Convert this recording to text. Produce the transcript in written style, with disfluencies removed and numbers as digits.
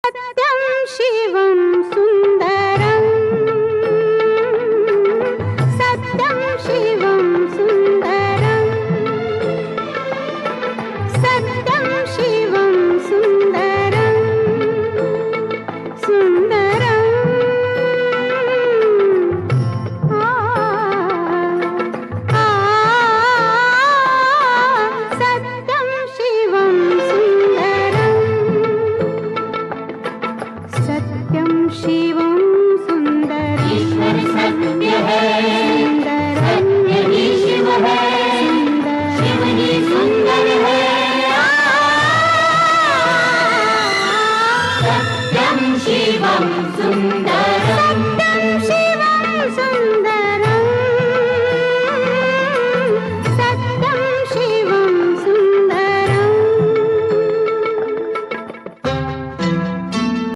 सत्यं शिवं सुन्दरम् सत्यं शिवं सुन्दरम् सत्यं शिवं सुन्दरम् सुन्दरम् सत्यं शिवं सुन्दरम् सत्यं शिवं सुन्दरम् ईश्वर सत्य है, सत्य ही शिव है, शिव ही सुंदर है। सत्यं शिवं सुन्दरम्।